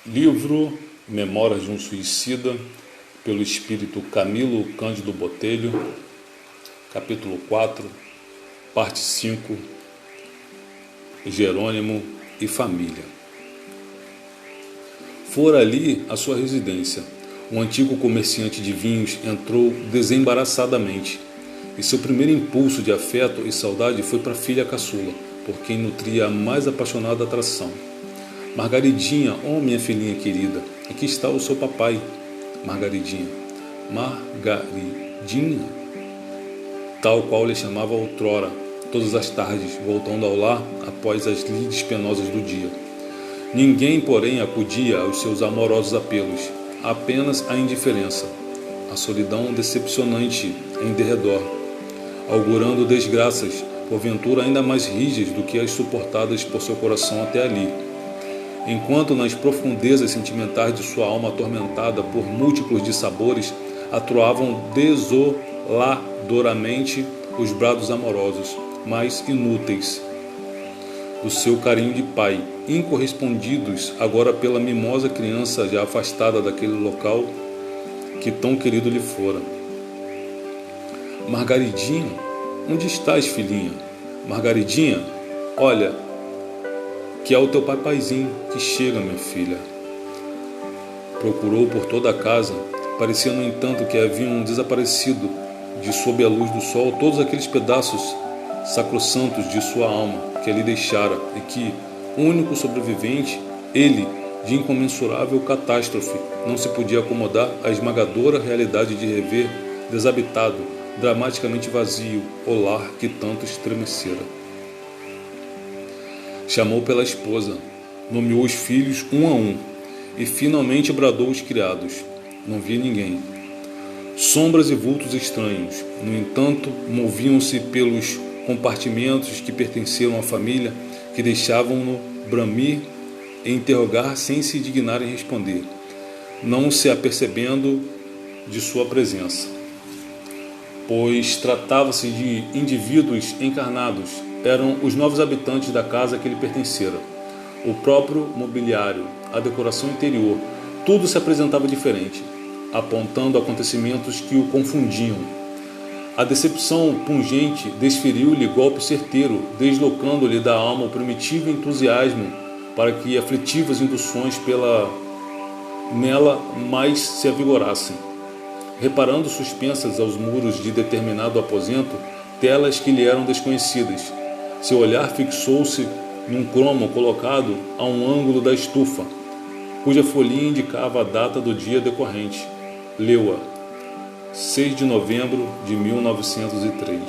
Livro Memórias de um Suicida, pelo espírito Camilo Cândido Botelho, capítulo 4, parte 5, Jerônimo e família. Fora ali a sua residência. Um antigo comerciante de vinhos entrou desembaraçadamente, e seu primeiro impulso de afeto e saudade foi para a filha caçula, por quem nutria a mais apaixonada atração. Margaridinha, oh minha filhinha querida, aqui está o seu papai. Margaridinha, tal qual lhe chamava outrora, todas as tardes, voltando ao lar após as lides penosas do dia. Ninguém, porém, acudia aos seus amorosos apelos, apenas a indiferença, a solidão decepcionante em derredor, augurando desgraças, porventura ainda mais rígidas do que as suportadas por seu coração até ali. Enquanto nas profundezas sentimentais de sua alma atormentada por múltiplos dissabores, atroavam desoladoramente os brados amorosos, mais inúteis, do seu carinho de pai, incorrespondidos agora pela mimosa criança já afastada daquele local que tão querido lhe fora. Margaridinha, onde estás, filhinha? Margaridinha, olha, que é o teu papaizinho que chega, minha filha. Procurou por toda a casa. Parecia, no entanto, que haviam desaparecido de sob a luz do sol todos aqueles pedaços sacrossantos de sua alma que ali deixara, e que, único sobrevivente, ele, de incomensurável catástrofe, não se podia acomodar à esmagadora realidade de rever desabitado, dramaticamente vazio, o lar que tanto estremecera. Chamou pela esposa, nomeou os filhos um a um, e finalmente bradou os criados. Não via ninguém. Sombras e vultos estranhos, no entanto, moviam-se pelos compartimentos que pertenceram à família, que deixavam-no bramir e interrogar sem se dignar em responder, não se apercebendo de sua presença. Pois tratava-se de indivíduos encarnados. Eram os novos habitantes da casa que lhe pertencera. O próprio mobiliário, a decoração interior, tudo se apresentava diferente, apontando acontecimentos que o confundiam. A decepção pungente desferiu-lhe golpe certeiro, deslocando-lhe da alma o primitivo entusiasmo para que aflitivas induções nela mais se avigorassem. Reparando suspensas aos muros de determinado aposento, telas que lhe eram desconhecidas, seu olhar fixou-se num cromo colocado a um ângulo da estufa, cuja folhinha indicava a data do dia decorrente. Leu-a, 6 de novembro de 1903.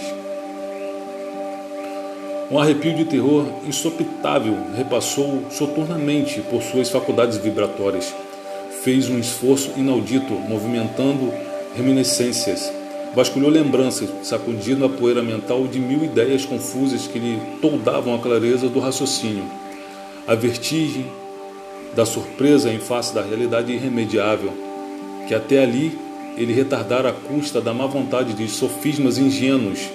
Um arrepio de terror insopitável repassou soturnamente por suas faculdades vibratórias. Fez um esforço inaudito, movimentando reminiscências. Vasculhou lembranças, sacudindo a poeira mental de 1000 ideias confusas que lhe toldavam a clareza do raciocínio. A vertigem da surpresa em face da realidade irremediável, que até ali ele retardara à custa da má vontade de sofismas ingênuos.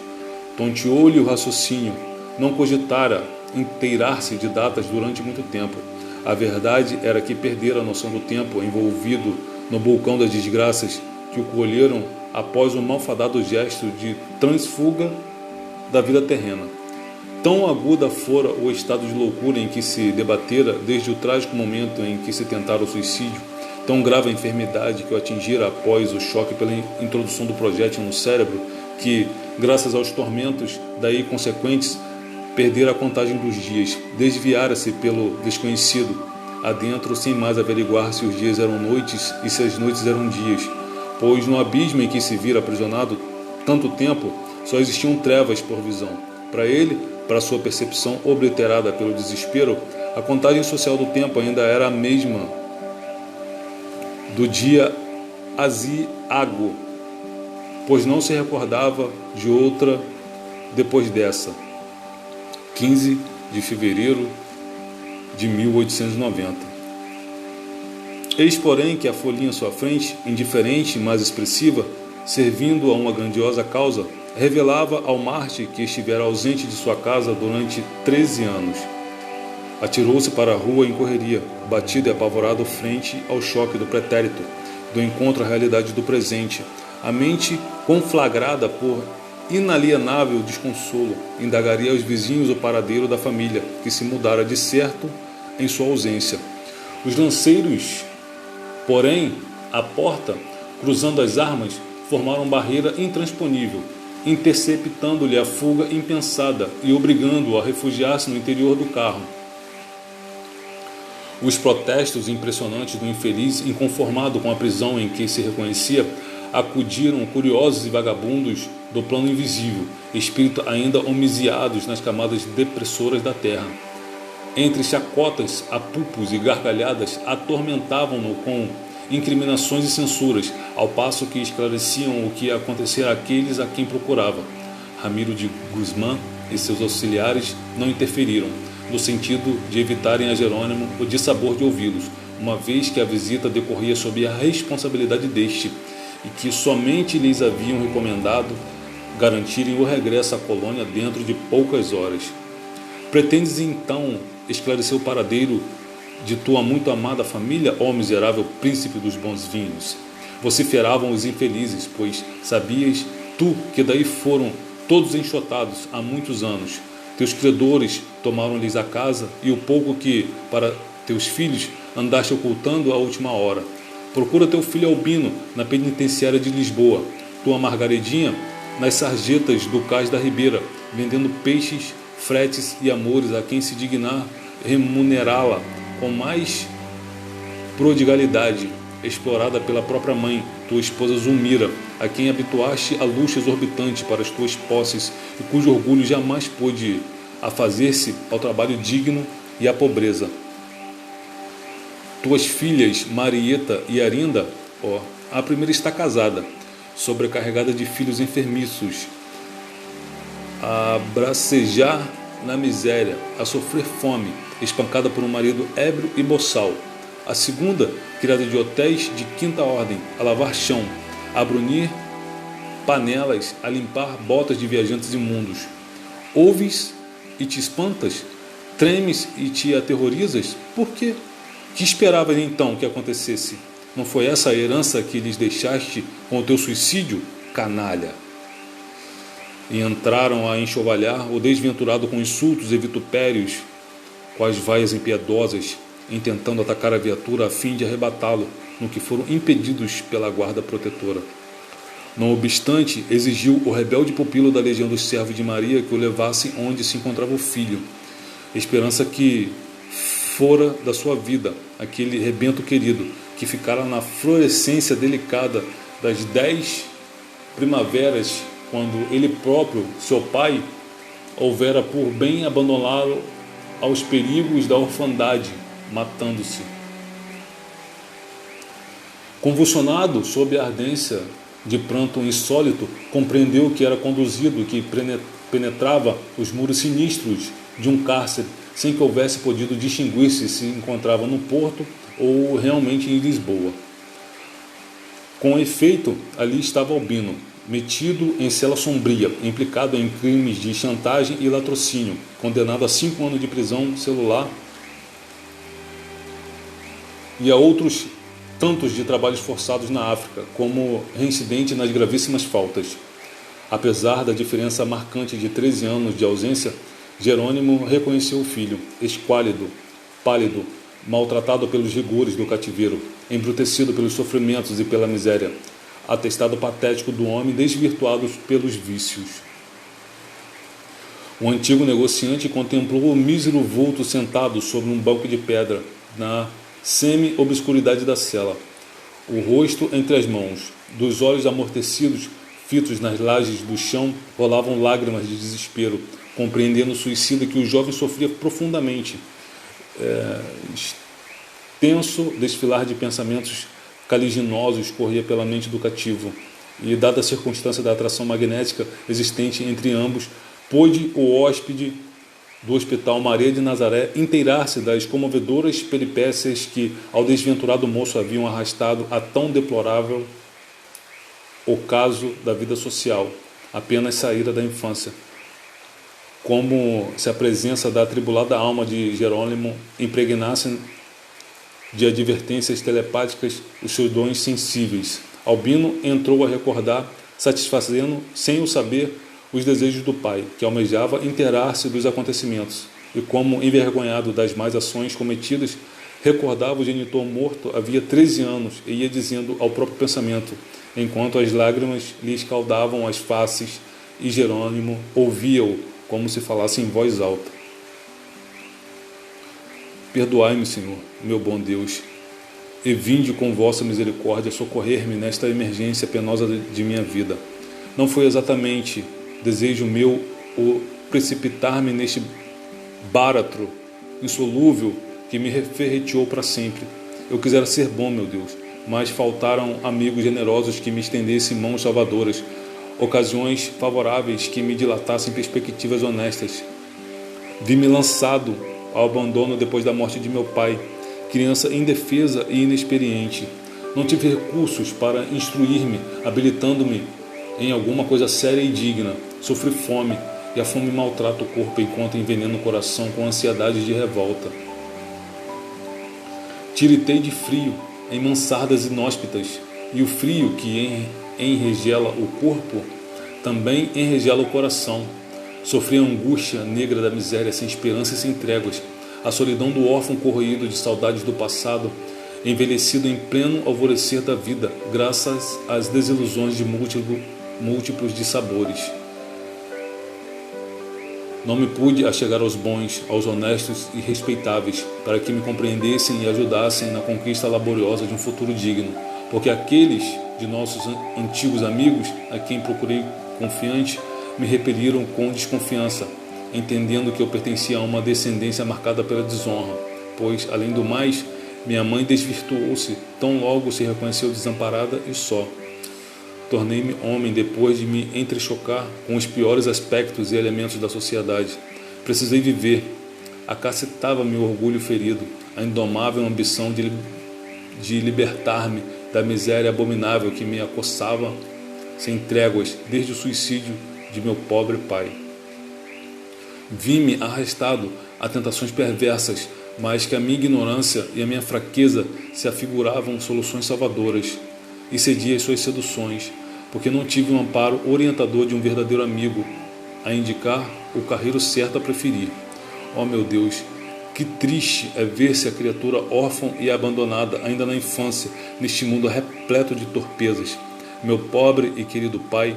Tonteou-lhe o raciocínio, não cogitara inteirar-se de datas durante muito tempo. A verdade era que perdera a noção do tempo, envolvido no vulcão das desgraças que o colheram após o malfadado gesto de transfuga da vida terrena. Tão aguda fora o estado de loucura em que se debatera desde o trágico momento em que se tentara o suicídio, tão grave a enfermidade que o atingira após o choque pela introdução do projétil no cérebro, que, graças aos tormentos daí consequentes, perdera a contagem dos dias, desviara-se pelo desconhecido, adentro sem mais averiguar se os dias eram noites e se as noites eram dias, pois no abismo em que se vira aprisionado tanto tempo, só existiam trevas por visão. Para ele, para sua percepção obliterada pelo desespero, a contagem social do tempo ainda era a mesma do dia aziago, pois não se recordava de outra depois dessa. 15 de fevereiro de 1890. Eis, porém, que a folhinha à sua frente, indiferente, mas expressiva, servindo a uma grandiosa causa, revelava ao Marte que estivera ausente de sua casa durante 13 anos. Atirou-se para a rua em correria, batido e apavorado frente ao choque do pretérito, do encontro à realidade do presente. A mente, conflagrada por inalienável desconsolo, indagaria aos vizinhos o paradeiro da família, que se mudara de certo em sua ausência. Os lanceiros, porém, à porta, cruzando as armas, formaram barreira intransponível, interceptando-lhe a fuga impensada e obrigando-o a refugiar-se no interior do carro. Os protestos impressionantes do infeliz, inconformado com a prisão em que se reconhecia, acudiram curiosos e vagabundos do plano invisível, espíritos ainda homiziados nas camadas depressoras da terra. Entre chacotas, apupos e gargalhadas, atormentavam-no com incriminações e censuras, ao passo que esclareciam o que ia acontecer àqueles a quem procurava. Ramiro de Guzmán e seus auxiliares não interferiram, no sentido de evitarem a Jerônimo o dissabor de ouvi-los, uma vez que a visita decorria sob a responsabilidade deste, e que somente lhes haviam recomendado garantirem o regresso à colônia dentro de poucas horas. Pretendes então esclarecer o paradeiro de tua muito amada família, ó miserável príncipe dos bons vinhos? Vociferavam os infelizes, pois sabias tu que daí foram todos enxotados há muitos anos. Teus credores tomaram-lhes a casa e o pouco que, para teus filhos, andaste ocultando à última hora. Procura teu filho Albino na penitenciária de Lisboa, tua Margaredinha nas sarjetas do cais da Ribeira, vendendo peixes, fretes e amores a quem se dignar remunerá-la com mais prodigalidade, explorada pela própria mãe, tua esposa Zulmira, a quem habituaste a luxo exorbitante para as tuas posses e cujo orgulho jamais pôde afazer-se ao trabalho digno e à pobreza. Tuas filhas Marieta e Arinda, a primeira está casada, sobrecarregada de filhos enfermiços, a bracejar na miséria, a sofrer fome, espancada por um marido ébrio e boçal. A segunda, criada de hotéis de quinta ordem, a lavar chão, a brunir panelas, a limpar botas de viajantes imundos. Ouves e te espantas? Tremes e te aterrorizas? Por quê? Que esperavas então que acontecesse? Não foi essa a herança que lhes deixaste com o teu suicídio, canalha? E entraram a enxovalhar o desventurado com insultos e vitupérios, com as vaias impiedosas, intentando atacar a viatura a fim de arrebatá-lo, no que foram impedidos pela guarda protetora. Não obstante, exigiu o rebelde pupilo da legião dos servos de Maria que o levasse onde se encontrava o filho, esperança que fora da sua vida, aquele rebento querido, que ficara na florescência delicada das 10 primaveras, quando ele próprio, seu pai, houvera por bem abandoná-lo aos perigos da orfandade, matando-se. Convulsionado sob a ardência de pranto insólito, compreendeu que era conduzido, que penetrava os muros sinistros de um cárcere, sem que houvesse podido distinguir-se se encontrava no Porto ou realmente em Lisboa. Com efeito, ali estava Albino, metido em cela sombria, implicado em crimes de chantagem e latrocínio, condenado a 5 anos de prisão celular e a outros tantos de trabalhos forçados na África, como reincidente nas gravíssimas faltas. Apesar da diferença marcante de 13 anos de ausência, Jerônimo reconheceu o filho, esquálido, pálido, maltratado pelos rigores do cativeiro, embrutecido pelos sofrimentos e pela miséria, atestado patético do homem desvirtuado pelos vícios. O antigo negociante contemplou o mísero vulto sentado sobre um banco de pedra, na semi-obscuridade da cela, o rosto entre as mãos. Dos olhos amortecidos, fitos nas lajes do chão, rolavam lágrimas de desespero, compreendendo o suicida que o jovem sofria profundamente. Extenso desfilar de pensamentos caliginosos corria pela mente do cativo, e, dada a circunstância da atração magnética existente entre ambos, pôde o hóspede do Hospital Maria de Nazaré inteirar-se das comovedoras peripécias que ao desventurado moço haviam arrastado a tão deplorável ocaso da vida social, apenas saíra da infância. como se a presença da atribulada alma de Jerônimo impregnasse de advertências telepáticas os seus dons sensíveis. Albino entrou a recordar, satisfazendo, sem o saber, os desejos do pai, que almejava inteirar-se dos acontecimentos, e como envergonhado das más ações cometidas, recordava o genitor morto havia 13 anos e ia dizendo ao próprio pensamento, enquanto as lágrimas lhe escaldavam as faces, e Jerônimo ouvia-o como se falasse em voz alta. Perdoai-me, Senhor, meu bom Deus, e vinde com vossa misericórdia socorrer-me nesta emergência penosa de minha vida. Não foi exatamente desejo meu o precipitar-me neste báratro insolúvel que me ferreteou para sempre. Eu quisera ser bom, meu Deus, mas faltaram amigos generosos que me estendessem mãos salvadoras, ocasiões favoráveis que me dilatassem perspectivas honestas. Vi-me lançado ao abandono depois da morte de meu pai, criança indefesa e inexperiente. Não tive recursos para instruir-me, habilitando-me em alguma coisa séria e digna. Sofri fome, e a fome maltrata o corpo enquanto envenena o coração com ansiedade de revolta. Tiritei de frio em mansardas inóspitas, e o frio que enregela o corpo também enregela o coração. Sofri a angústia negra da miséria sem esperança e sem tréguas, a solidão do órfão corroído de saudades do passado, envelhecido em pleno alvorecer da vida, graças às desilusões de múltiplos dissabores. Não me pude achegar aos bons, aos honestos e respeitáveis, para que me compreendessem e ajudassem na conquista laboriosa de um futuro digno, porque aqueles de nossos antigos amigos, a quem procurei confiante, me repeliram com desconfiança, entendendo que eu pertencia a uma descendência marcada pela desonra, pois, além do mais, minha mãe desvirtuou-se tão logo se reconheceu desamparada e só. Tornei-me homem depois de me entrechocar com os piores aspectos e elementos da sociedade. Precisei viver. Acacetava meu orgulho ferido, a indomável ambição de libertar-me da miséria abominável que me acossava sem tréguas desde o suicídio de meu pobre pai. Vi-me arrastado a tentações perversas, mas que a minha ignorância e a minha fraqueza se afiguravam soluções salvadoras, e cedi às suas seduções, porque não tive um amparo orientador de um verdadeiro amigo a indicar o carreiro certo a preferir. Oh meu Deus, que triste é ver-se a criatura órfã e abandonada ainda na infância, neste mundo repleto de torpezas. Meu pobre e querido pai,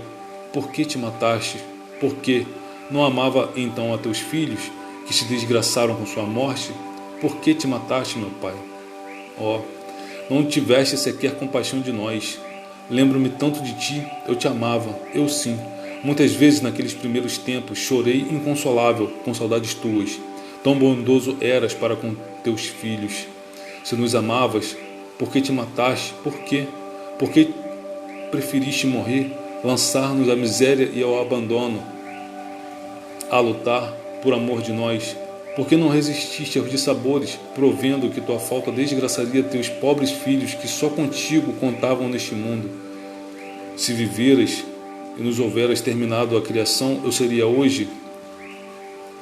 por que te mataste? Por que? Não amava então a teus filhos, que se desgraçaram com sua morte? Por que te mataste, meu pai? Oh, não tiveste sequer compaixão de nós. Lembro-me tanto de ti, eu te amava, eu sim. Muitas vezes naqueles primeiros tempos chorei inconsolável com saudades tuas. Tão bondoso eras para com teus filhos. Se nos amavas, por que te mataste? Por quê? Por que preferiste morrer, lançar-nos à miséria e ao abandono, a lutar por amor de nós? Por que não resististe aos dissabores, provendo que tua falta desgraçaria teus pobres filhos que só contigo contavam neste mundo? Se viveras e nos houveras terminado a criação, eu seria hoje,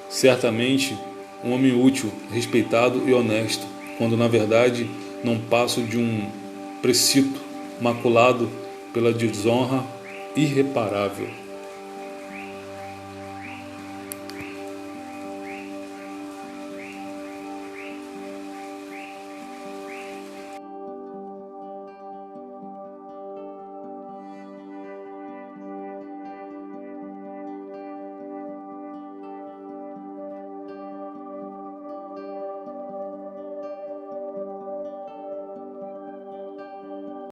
certamente, um homem útil, respeitado e honesto, quando na verdade não passo de um precito maculado pela desonra irreparável.